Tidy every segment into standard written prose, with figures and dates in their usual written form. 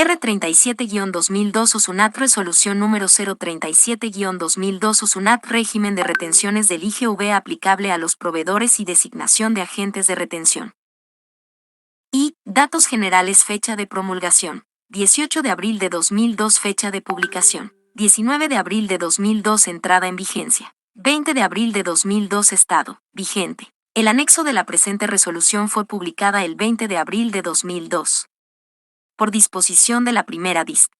R37-2002 Usunat Resolución número 037-2002 Usunat Régimen de retenciones del IGV aplicable a los proveedores y designación de agentes de retención. Y, datos generales fecha de promulgación, 18 de abril de 2002 fecha de publicación, 19 de abril de 2002 entrada en vigencia, 20 de abril de 2002 estado, vigente. El anexo de la presente resolución fue publicada el 20 de abril de 2002. Por disposición de la primera dist.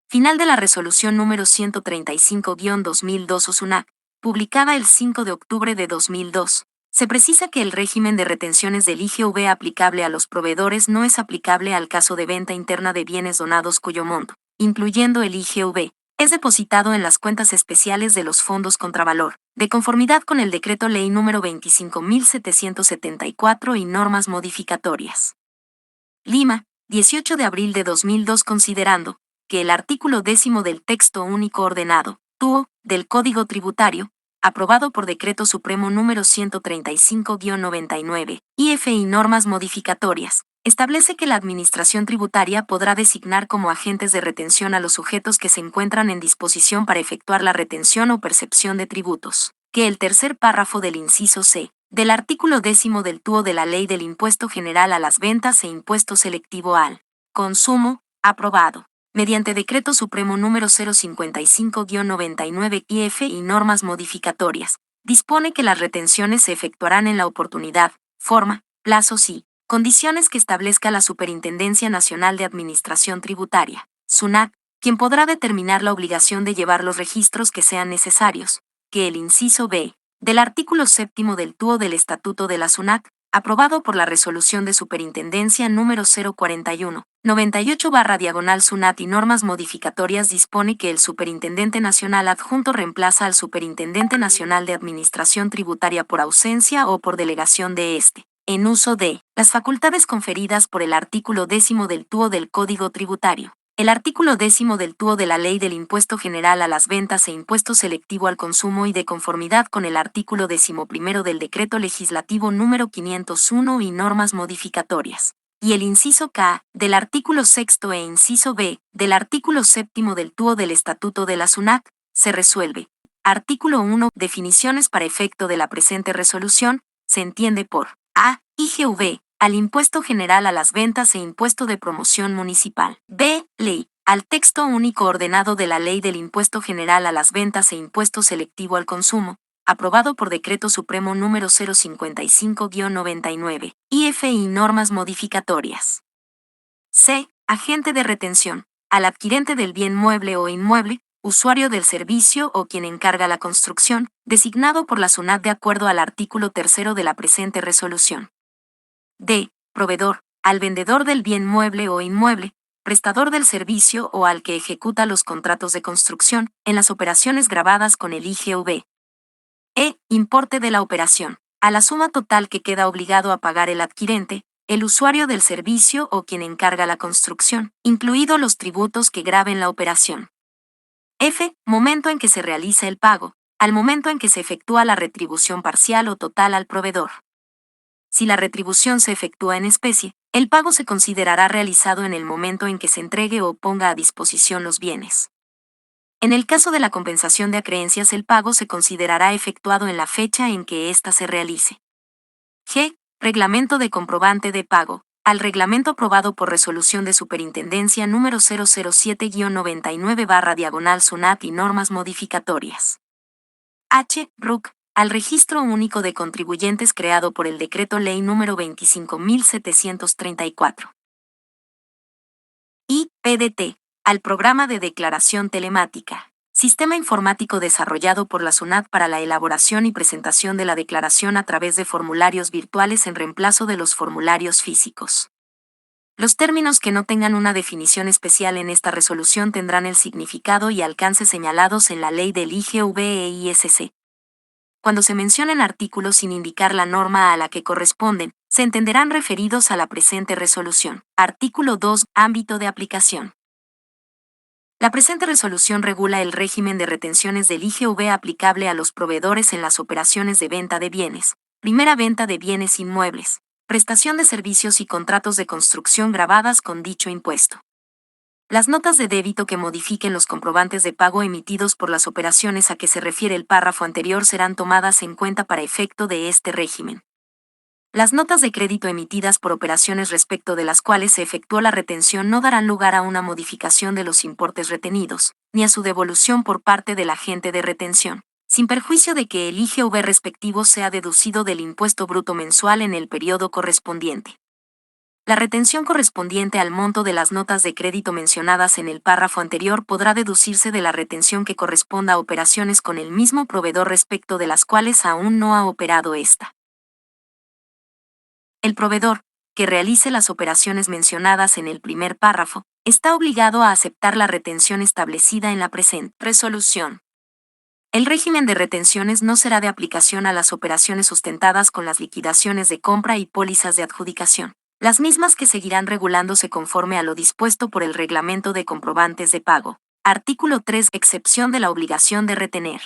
Final de la resolución número 135-2002 Usunac, publicada el 5 de octubre de 2002. Se precisa que el régimen de retenciones del IGV aplicable a los proveedores no es aplicable al caso de venta interna de bienes donados cuyo monto, incluyendo el IGV, es depositado en las cuentas especiales de los fondos contravalor, de conformidad con el Decreto Ley número 25.774 y normas modificatorias. Lima, 18 de abril de 2002 considerando que el artículo 10 del Texto Único Ordenado, TUO, del Código Tributario, aprobado por Decreto Supremo número 135-99, IF y normas modificatorias, establece que la Administración Tributaria podrá designar como agentes de retención a los sujetos que se encuentran en disposición para efectuar la retención o percepción de tributos, que el tercer párrafo del inciso C del artículo 10 del TUO de la Ley del Impuesto General a las Ventas e Impuesto Selectivo al Consumo, aprobado mediante Decreto Supremo número 055-99 IF y normas modificatorias, dispone que las retenciones se efectuarán en la oportunidad, forma, plazos y condiciones que establezca la Superintendencia Nacional de Administración Tributaria, SUNAT, quien podrá determinar la obligación de llevar los registros que sean necesarios, que el inciso B del artículo 7 del TUO del Estatuto de la SUNAT, aprobado por la Resolución de Superintendencia número 041, 98/SUNAT y normas modificatorias dispone que el Superintendente Nacional Adjunto reemplaza al Superintendente Nacional de Administración Tributaria por ausencia o por delegación de éste, en uso de las facultades conferidas por el artículo 10 del TUO del Código Tributario. El artículo 10 del TUO de la Ley del Impuesto General a las Ventas e Impuesto Selectivo al Consumo y de conformidad con el artículo 11 del Decreto Legislativo número 501 y normas modificatorias. Y el inciso K del artículo 6 e inciso B del artículo 7 del TUO del Estatuto de la SUNAT, se resuelve. Artículo 1. Definiciones para efecto de la presente resolución, se entiende por A. IGV. Al Impuesto General a las Ventas e Impuesto de Promoción Municipal. B. Ley. Al texto único ordenado de la Ley del Impuesto General a las Ventas e Impuesto Selectivo al Consumo, aprobado por Decreto Supremo número 055-99, IF y normas modificatorias. C. Agente de retención. Al adquirente del bien mueble o inmueble, usuario del servicio o quien encarga la construcción, designado por la SUNAT de acuerdo al artículo 3 de la presente resolución. D. Proveedor, al vendedor del bien mueble o inmueble, prestador del servicio o al que ejecuta los contratos de construcción, en las operaciones gravadas con el IGV. E. Importe de la operación, a la suma total que queda obligado a pagar el adquirente, el usuario del servicio o quien encarga la construcción, incluidos los tributos que graven la operación. F. Momento en que se realiza el pago, al momento en que se efectúa la retribución parcial o total al proveedor. Si la retribución se efectúa en especie, el pago se considerará realizado en el momento en que se entregue o ponga a disposición los bienes. En el caso de la compensación de acreencias, el pago se considerará efectuado en la fecha en que ésta se realice. G. Reglamento de comprobante de pago. Al reglamento aprobado por resolución de Superintendencia número 007-99/SUNAT y normas modificatorias. H. RUC. Al Registro Único de Contribuyentes creado por el Decreto Ley número 25.734. Y PDT. Al Programa de Declaración Telemática, sistema informático desarrollado por la SUNAT para la elaboración y presentación de la declaración a través de formularios virtuales en reemplazo de los formularios físicos. Los términos que no tengan una definición especial en esta resolución tendrán el significado y alcance señalados en la ley del IGV e ISC. Cuando se mencionen artículos sin indicar la norma a la que corresponden, se entenderán referidos a la presente resolución. Artículo 2. Ámbito de aplicación. La presente resolución regula el régimen de retenciones del IGV aplicable a los proveedores en las operaciones de venta de bienes, primera venta de bienes inmuebles, prestación de servicios y contratos de construcción gravadas con dicho impuesto. Las notas de débito que modifiquen los comprobantes de pago emitidos por las operaciones a que se refiere el párrafo anterior serán tomadas en cuenta para efecto de este régimen. Las notas de crédito emitidas por operaciones respecto de las cuales se efectuó la retención no darán lugar a una modificación de los importes retenidos, ni a su devolución por parte del agente de retención, sin perjuicio de que el IGV respectivo sea deducido del impuesto bruto mensual en el periodo correspondiente. La retención correspondiente al monto de las notas de crédito mencionadas en el párrafo anterior podrá deducirse de la retención que corresponda a operaciones con el mismo proveedor respecto de las cuales aún no ha operado esta. El proveedor, que realice las operaciones mencionadas en el primer párrafo, está obligado a aceptar la retención establecida en la presente resolución. El régimen de retenciones no será de aplicación a las operaciones sustentadas con las liquidaciones de compra y pólizas de adjudicación, las mismas que seguirán regulándose conforme a lo dispuesto por el Reglamento de Comprobantes de Pago. Artículo 3. Excepción de la obligación de retener.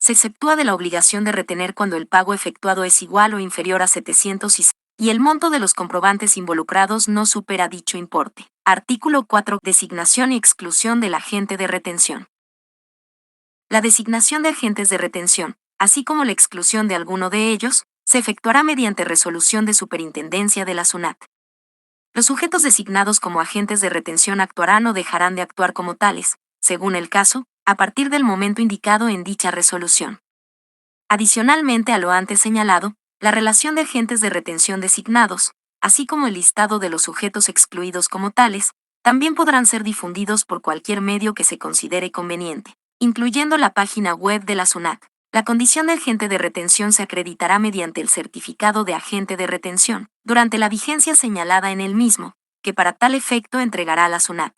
Se exceptúa de la obligación de retener cuando el pago efectuado es igual o inferior a 700 y el monto de los comprobantes involucrados no supera dicho importe. Artículo 4. Designación y exclusión del agente de retención. La designación de agentes de retención, así como la exclusión de alguno de ellos, se efectuará mediante resolución de superintendencia de la SUNAT. Los sujetos designados como agentes de retención actuarán o dejarán de actuar como tales, según el caso, a partir del momento indicado en dicha resolución. Adicionalmente a lo antes señalado, la relación de agentes de retención designados, así como el listado de los sujetos excluidos como tales, también podrán ser difundidos por cualquier medio que se considere conveniente, incluyendo la página web de la SUNAT. La condición de agente de retención se acreditará mediante el certificado de agente de retención, durante la vigencia señalada en el mismo, que para tal efecto entregará la SUNAT.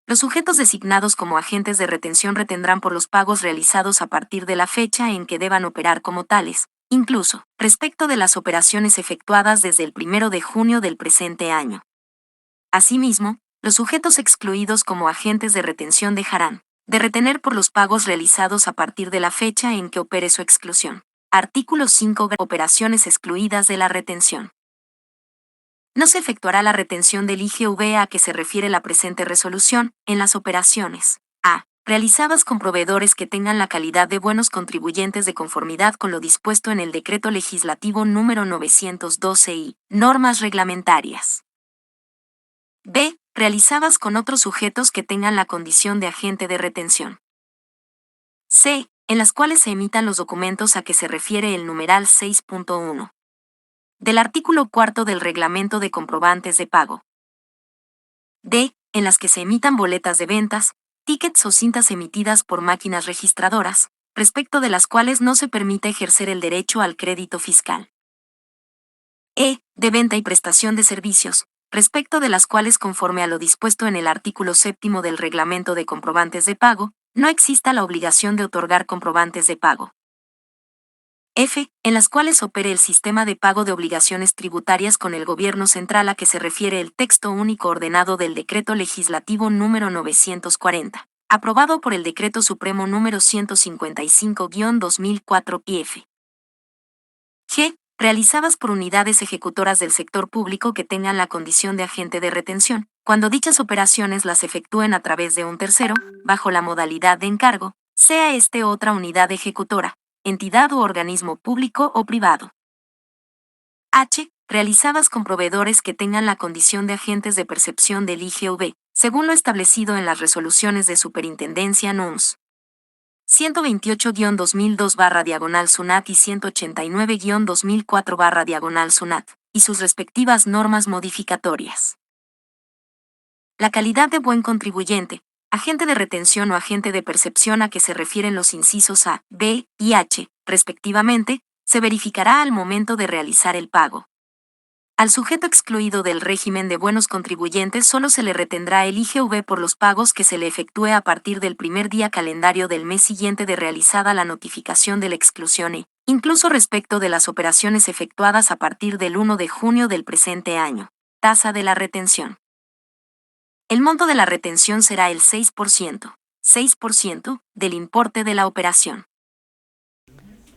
Los sujetos designados como agentes de retención retendrán por los pagos realizados a partir de la fecha en que deban operar como tales, incluso respecto de las operaciones efectuadas desde el 1 de junio del presente año. Asimismo, los sujetos excluidos como agentes de retención dejarán de retener por los pagos realizados a partir de la fecha en que opere su exclusión. Artículo 5. Operaciones excluidas de la retención. No se efectuará la retención del IGV a que se refiere la presente resolución en las operaciones a. Realizadas con proveedores que tengan la calidad de buenos contribuyentes de conformidad con lo dispuesto en el Decreto Legislativo número 912 y normas reglamentarias. B. Realizadas con otros sujetos que tengan la condición de agente de retención. C. En las cuales se emitan los documentos a que se refiere el numeral 6.1 del artículo 4 del Reglamento de Comprobantes de Pago. D. En las que se emitan boletas de ventas, tickets o cintas emitidas por máquinas registradoras, respecto de las cuales no se permite ejercer el derecho al crédito fiscal. E. De venta y prestación de servicios, respecto de las cuales, conforme a lo dispuesto en el artículo 7 del Reglamento de Comprobantes de Pago, no exista la obligación de otorgar comprobantes de pago. F. En las cuales opere el sistema de pago de obligaciones tributarias con el Gobierno central a que se refiere el texto único ordenado del Decreto Legislativo número 940, aprobado por el Decreto Supremo número 155-2004 y F. G. Realizadas por unidades ejecutoras del sector público que tengan la condición de agente de retención, cuando dichas operaciones las efectúen a través de un tercero, bajo la modalidad de encargo, sea este otra unidad ejecutora, entidad u organismo público o privado. H. Realizadas con proveedores que tengan la condición de agentes de percepción del IGV, según lo establecido en las resoluciones de Superintendencia NUNS 128-2002/SUNAT y 189-2004/SUNAT, y sus respectivas normas modificatorias. La calidad de buen contribuyente, agente de retención o agente de percepción a que se refieren los incisos A, B y H, respectivamente, se verificará al momento de realizar el pago. Al sujeto excluido del régimen de buenos contribuyentes solo se le retendrá el IGV por los pagos que se le efectúe a partir del primer día calendario del mes siguiente de realizada la notificación de la exclusión incluso respecto de las operaciones efectuadas a partir del 1 de junio del presente año. Tasa de la retención. El monto de la retención será el 6% del importe de la operación.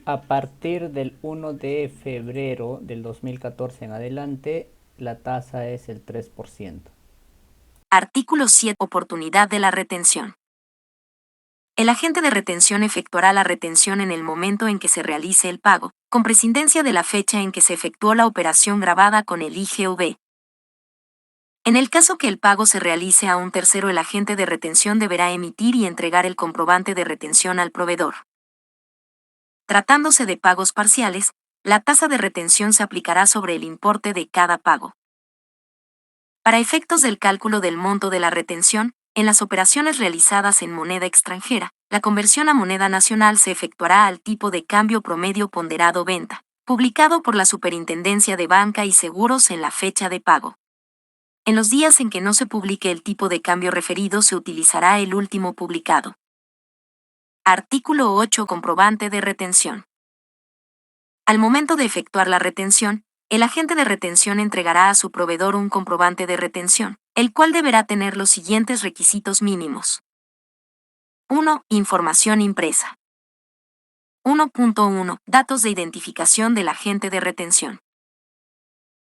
A partir del 1 de febrero del 2014 en adelante, la tasa es el 3%. Artículo 7. Oportunidad de la retención. El agente de retención efectuará la retención en el momento en que se realice el pago, con prescindencia de la fecha en que se efectuó la operación grabada con el IGV. En el caso que el pago se realice a un tercero, el agente de retención deberá emitir y entregar el comprobante de retención al proveedor. Tratándose de pagos parciales, la tasa de retención se aplicará sobre el importe de cada pago. Para efectos del cálculo del monto de la retención, en las operaciones realizadas en moneda extranjera, la conversión a moneda nacional se efectuará al tipo de cambio promedio ponderado venta, publicado por la Superintendencia de Banca y Seguros en la fecha de pago. En los días en que no se publique el tipo de cambio referido, se utilizará el último publicado. Artículo 8. Comprobante de retención. Al momento de efectuar la retención, el agente de retención entregará a su proveedor un comprobante de retención, el cual deberá tener los siguientes requisitos mínimos. 1. Información impresa. 1.1. Datos de identificación del agente de retención.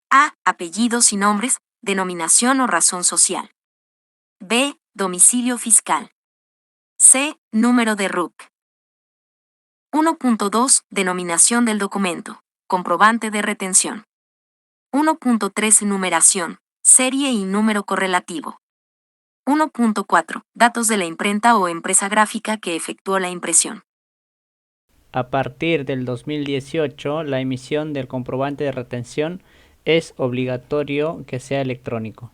A. Apellidos y nombres, denominación o razón social. B. Domicilio fiscal. C. Número de RUC. 1.2. Denominación del documento. Comprobante de retención. 1.3. Numeración, serie y número correlativo. 1.4. Datos de la imprenta o empresa gráfica que efectuó la impresión. A partir del 2018, la emisión del comprobante de retención es obligatorio que sea electrónico.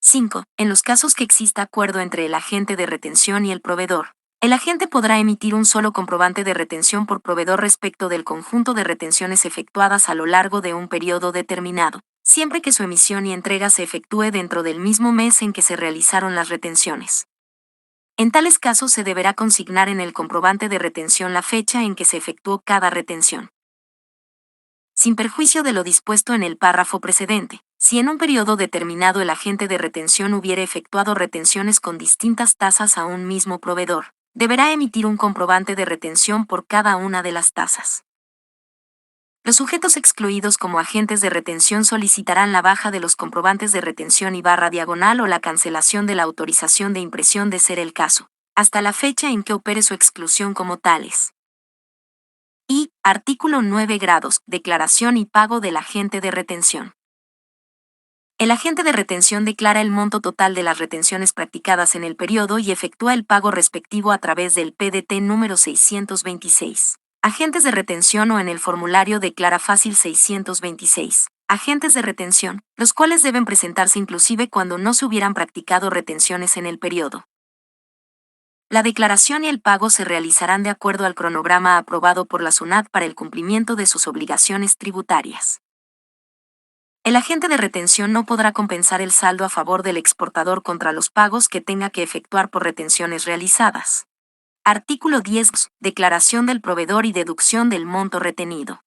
5. En los casos que exista acuerdo entre el agente de retención y el proveedor, el agente podrá emitir un solo comprobante de retención por proveedor respecto del conjunto de retenciones efectuadas a lo largo de un periodo determinado, siempre que su emisión y entrega se efectúe dentro del mismo mes en que se realizaron las retenciones. En tales casos se deberá consignar en el comprobante de retención la fecha en que se efectuó cada retención. Sin perjuicio de lo dispuesto en el párrafo precedente, si en un periodo determinado el agente de retención hubiere efectuado retenciones con distintas tasas a un mismo proveedor, deberá emitir un comprobante de retención por cada una de las tasas. Los sujetos excluidos como agentes de retención solicitarán la baja de los comprobantes de retención y /diagonal o la cancelación de la autorización de impresión de ser el caso, hasta la fecha en que opere su exclusión como tales. Y, artículo 9 grados, declaración y pago del agente de retención. El agente de retención declara el monto total de las retenciones practicadas en el periodo y efectúa el pago respectivo a través del PDT número 626. Agentes de retención o en el formulario Declara Fácil 626. Agentes de retención, los cuales deben presentarse inclusive cuando no se hubieran practicado retenciones en el periodo. La declaración y el pago se realizarán de acuerdo al cronograma aprobado por la SUNAT para el cumplimiento de sus obligaciones tributarias. El agente de retención no podrá compensar el saldo a favor del exportador contra los pagos que tenga que efectuar por retenciones realizadas. Artículo 10. Declaración del proveedor y deducción del monto retenido.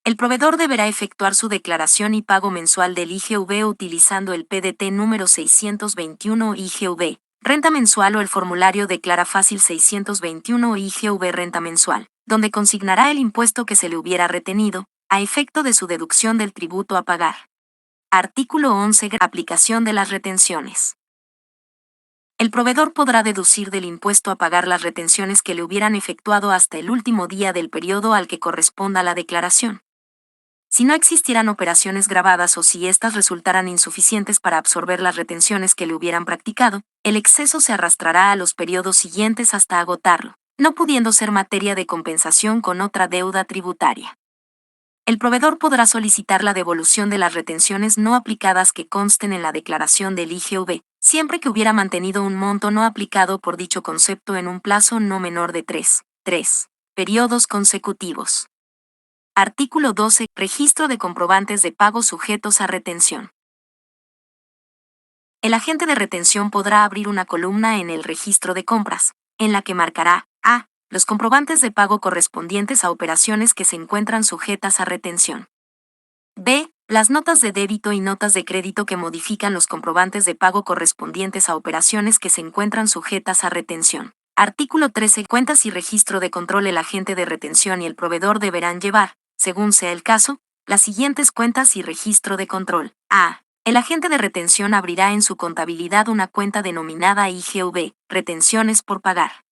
El proveedor deberá efectuar su declaración y pago mensual del IGV utilizando el PDT número 621 IGV, renta mensual o el formulario Declara Fácil 621 IGV renta mensual, donde consignará el impuesto que se le hubiera retenido, a efecto de su deducción del tributo a pagar. Artículo 11. Aplicación de las retenciones. El proveedor podrá deducir del impuesto a pagar las retenciones que le hubieran efectuado hasta el último día del periodo al que corresponda la declaración. Si no existieran operaciones grabadas o si éstas resultaran insuficientes para absorber las retenciones que le hubieran practicado, el exceso se arrastrará a los periodos siguientes hasta agotarlo, no pudiendo ser materia de compensación con otra deuda tributaria. El proveedor podrá solicitar la devolución de las retenciones no aplicadas que consten en la declaración del IGV, siempre que hubiera mantenido un monto no aplicado por dicho concepto en un plazo no menor de 3 periodos consecutivos. Artículo 12. Registro de comprobantes de pago sujetos a retención. El agente de retención podrá abrir una columna en el registro de compras, en la que marcará A. Los comprobantes de pago correspondientes a operaciones que se encuentran sujetas a retención. B. Las notas de débito y notas de crédito que modifican los comprobantes de pago correspondientes a operaciones que se encuentran sujetas a retención. Artículo 13. Cuentas y registro de control. El agente de retención y el proveedor deberán llevar, según sea el caso, las siguientes cuentas y registro de control. A. El agente de retención abrirá en su contabilidad una cuenta denominada IGV, retenciones por pagar.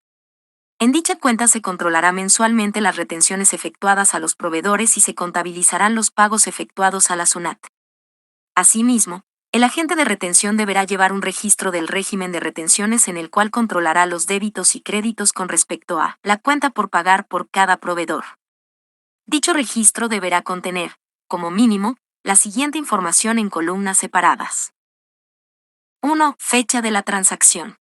En dicha cuenta se controlará mensualmente las retenciones efectuadas a los proveedores y se contabilizarán los pagos efectuados a la SUNAT. Asimismo, el agente de retención deberá llevar un registro del régimen de retenciones en el cual controlará los débitos y créditos con respecto a la cuenta por pagar por cada proveedor. Dicho registro deberá contener, como mínimo, la siguiente información en columnas separadas. 1. Fecha de la transacción.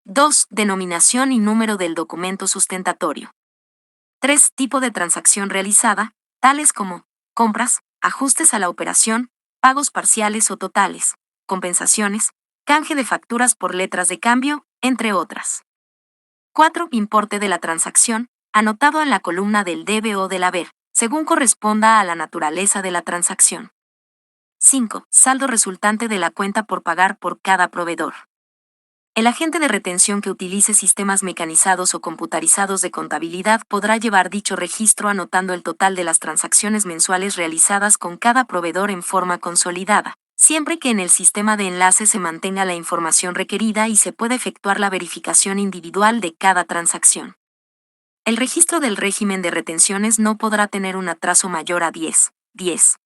2. Denominación y número del documento sustentatorio. 3. Tipo de transacción realizada, tales como compras, ajustes a la operación, pagos parciales o totales, compensaciones, canje de facturas por letras de cambio, entre otras. 4. Importe de la transacción, anotado en la columna del debe o del haber, según corresponda a la naturaleza de la transacción. 5. Saldo resultante de la cuenta por pagar por cada proveedor. El agente de retención que utilice sistemas mecanizados o computarizados de contabilidad podrá llevar dicho registro anotando el total de las transacciones mensuales realizadas con cada proveedor en forma consolidada, siempre que en el sistema de enlace se mantenga la información requerida y se pueda efectuar la verificación individual de cada transacción. El registro del régimen de retenciones no podrá tener un atraso mayor a 10 días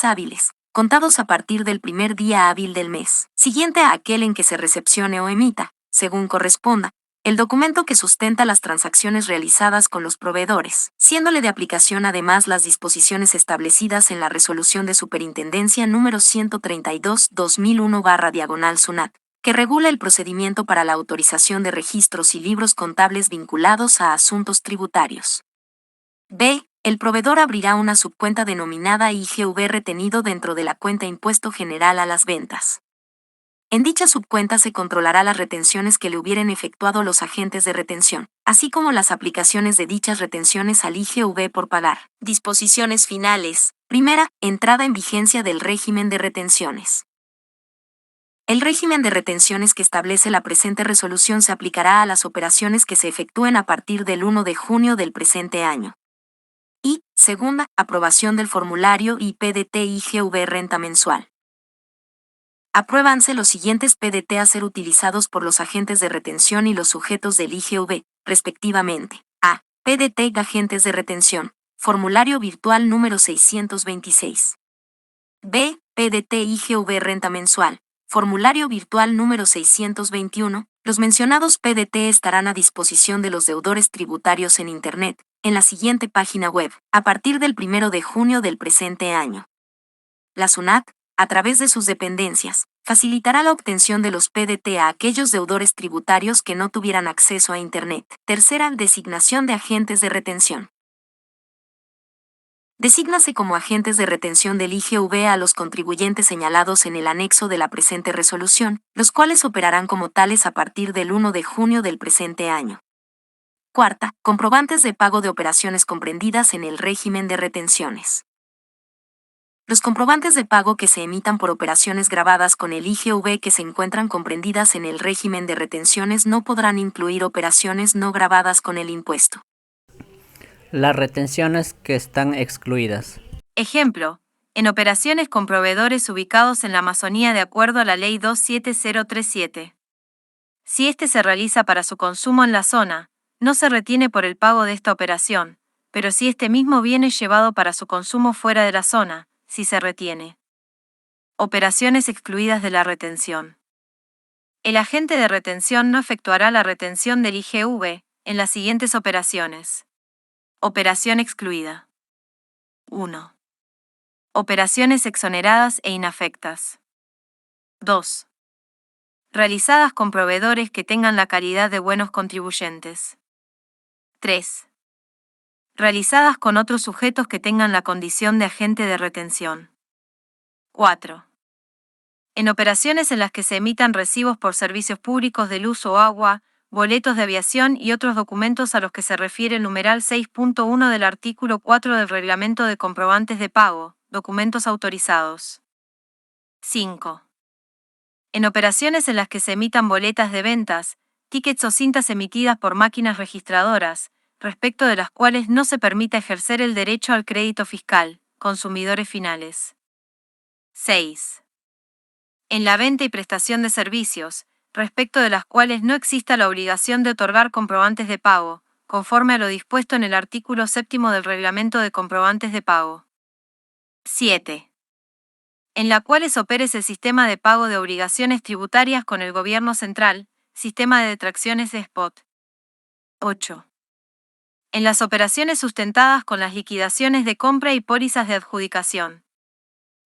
hábiles, contados a partir del primer día hábil del mes, siguiente a aquel en que se recepcione o emita, según corresponda, el documento que sustenta las transacciones realizadas con los proveedores, siéndole de aplicación además las disposiciones establecidas en la Resolución de Superintendencia número 132/2001/SUNAT, que regula el procedimiento para la autorización de registros y libros contables vinculados a asuntos tributarios. B. El proveedor abrirá una subcuenta denominada IGV retenido dentro de la cuenta Impuesto General a las Ventas. En dicha subcuenta se controlará las retenciones que le hubieren efectuado los agentes de retención, así como las aplicaciones de dichas retenciones al IGV por pagar. Disposiciones finales. Primera, entrada en vigencia del régimen de retenciones. El régimen de retenciones que establece la presente resolución se aplicará a las operaciones que se efectúen a partir del 1 de junio del presente año. Y, segunda, aprobación del formulario y PDT IGV renta mensual. Apruébanse los siguientes PDT a ser utilizados por los agentes de retención y los sujetos del IGV, respectivamente. A. PDT agentes de retención, formulario virtual número 626. B. PDT IGV renta mensual, formulario virtual número 621. Los mencionados PDT estarán a disposición de los deudores tributarios en Internet, en la siguiente página web, a partir del 1 de junio del presente año. La SUNAT, a través de sus dependencias, facilitará la obtención de los PDT a aquellos deudores tributarios que no tuvieran acceso a Internet. Tercera, designación de agentes de retención. Desígnase como agentes de retención del IGV a los contribuyentes señalados en el anexo de la presente resolución, los cuales operarán como tales a partir del 1 de junio del presente año. Cuarta, comprobantes de pago de operaciones comprendidas en el régimen de retenciones. Los comprobantes de pago que se emitan por operaciones grabadas con el IGV que se encuentran comprendidas en el régimen de retenciones no podrán incluir operaciones no grabadas con el impuesto. Las retenciones que están excluidas. Ejemplo, en operaciones con proveedores ubicados en la Amazonía de acuerdo a la Ley 27037. Si este se realiza para su consumo en la zona, no se retiene por el pago de esta operación, pero si este mismo bien es llevado para su consumo fuera de la zona, sí se retiene. Operaciones excluidas de la retención. El agente de retención no efectuará la retención del IGV en las siguientes operaciones. Operación excluida. 1. Operaciones exoneradas e inafectas. 2. Realizadas con proveedores que tengan la calidad de buenos contribuyentes. 3. Realizadas con otros sujetos que tengan la condición de agente de retención. 4. En operaciones en las que se emitan recibos por servicios públicos de luz o agua, boletos de aviación y otros documentos a los que se refiere el numeral 6.1 del artículo 4 del Reglamento de Comprobantes de Pago, documentos autorizados. 5. En operaciones en las que se emitan boletas de ventas, tickets o cintas emitidas por máquinas registradoras, respecto de las cuales no se permita ejercer el derecho al crédito fiscal, consumidores finales. 6. en la venta y prestación de servicios, respecto de las cuales no exista la obligación de otorgar comprobantes de pago, conforme a lo dispuesto en el artículo 7 del Reglamento de Comprobantes de Pago. 7. En la cuales operes el sistema de pago de obligaciones tributarias con el Gobierno Central, sistema de detracciones de spot. 8. En las operaciones sustentadas con las liquidaciones de compra y pólizas de adjudicación.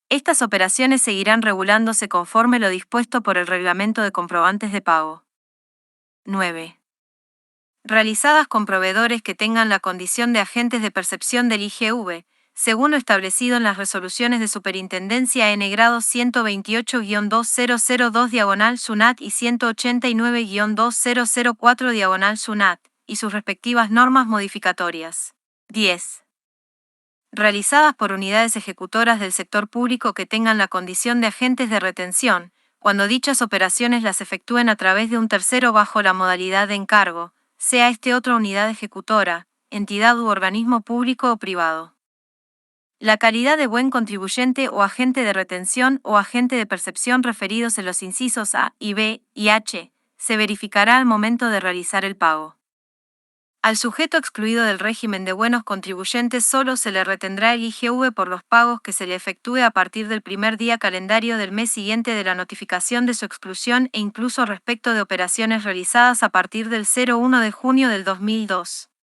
Estas operaciones seguirán regulándose conforme lo dispuesto por el Reglamento de Comprobantes de Pago. 9. Realizadas con proveedores que tengan la condición de agentes de percepción del IGV, según lo establecido en las resoluciones de Superintendencia N grado 128-2002-SUNAT y 189-2004-SUNAT, y sus respectivas normas modificatorias. 10. Realizadas por unidades ejecutoras del sector público que tengan la condición de agentes de retención, cuando dichas operaciones las efectúen a través de un tercero bajo la modalidad de encargo, sea este otra unidad ejecutora, entidad u organismo público o privado. La calidad de buen contribuyente o agente de retención o agente de percepción referidos en los incisos A y B y H, se verificará al momento de realizar el pago. Al sujeto excluido del régimen de buenos contribuyentes solo se le retendrá el IGV por los pagos que se le efectúe a partir del primer día calendario del mes siguiente de la notificación de su exclusión e incluso respecto de operaciones realizadas a partir del 01 de junio del 2002.